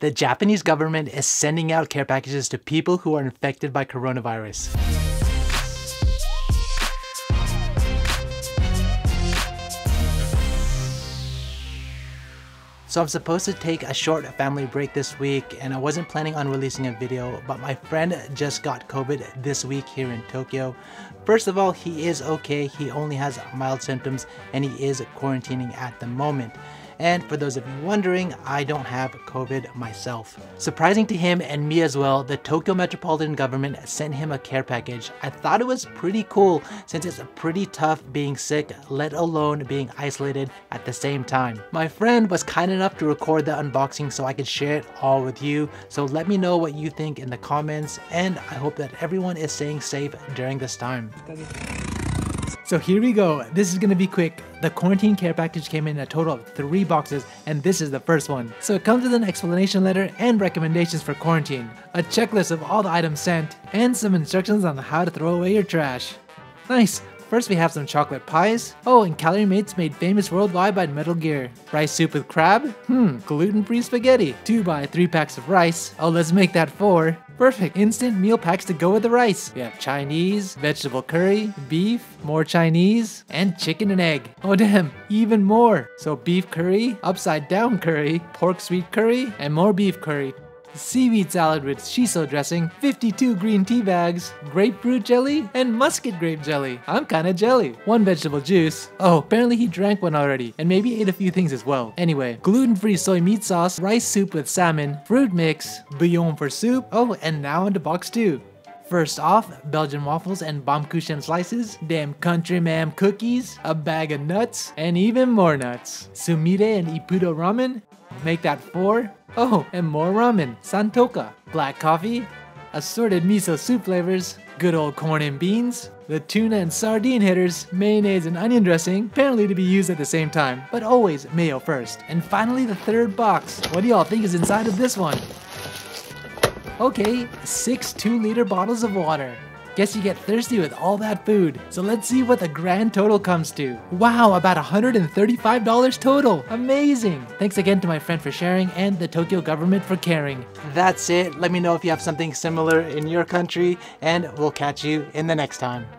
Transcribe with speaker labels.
Speaker 1: The Japanese government is sending out care packages to people who are infected by coronavirus. So I'm supposed to take a short family break this week, and I wasn't planning on releasing a video, but my friend just got COVID this week here in Tokyo. First of all, he is okay. He only has mild symptoms and he is quarantining at the moment. And for those of you wondering, I don't have COVID myself. Surprising to him and me as well, the Tokyo Metropolitan government sent him a care package. I thought it was pretty cool since it's pretty tough being sick, let alone being isolated at the same time. My friend was kind enough to record the unboxing so I could share it all with you. So let me know what you think in the comments, and I hope that everyone is staying safe during this time. So here we go. This is gonna be quick. The quarantine care package came in a total of 3 boxes, and this is the first one. So it comes with an explanation letter and recommendations for quarantine, a checklist of all the items sent, and some instructions on how to throw away your trash. Nice. First we have some chocolate pies. Oh, and Calorie Mates made famous worldwide by Metal Gear. Rice soup with crab? Gluten-free spaghetti. 2x3 packs of rice. Oh, let's make that 4. Perfect. Instant meal packs to go with the rice. We have Chinese, vegetable curry, beef, more Chinese, and chicken and egg. Oh damn, even more. So beef curry, upside down curry, pork sweet curry, and more beef curry. Seaweed salad with shiso dressing, 52 green tea bags, grapefruit jelly, and muscat grape jelly. I'm kinda jelly. 1 vegetable juice. Oh, apparently he drank one already, and maybe ate a few things as well. Anyway, gluten-free soy meat sauce, rice soup with salmon, fruit mix, bouillon for soup. Oh, and now into box 2. First off, Belgian waffles and Baumkuchen slices, damn country ma'am cookies, a bag of nuts, and even more nuts. Sumire and Ippudo ramen, make that 4. Oh, and more ramen, santoka, black coffee, assorted miso soup flavors, good old corn and beans, the tuna and sardine hitters, mayonnaise and onion dressing, apparently to be used at the same time, but always mayo first. And finally the 3rd box. What do y'all think is inside of this one? Okay, 6 2-liter bottles of water. Guess you get thirsty with all that food. So let's see what the grand total comes to. Wow, about $135 total. Amazing. Thanks again to my friend for sharing and the Tokyo government for caring. That's it. Let me know if you have something similar in your country, and we'll catch you in the next time.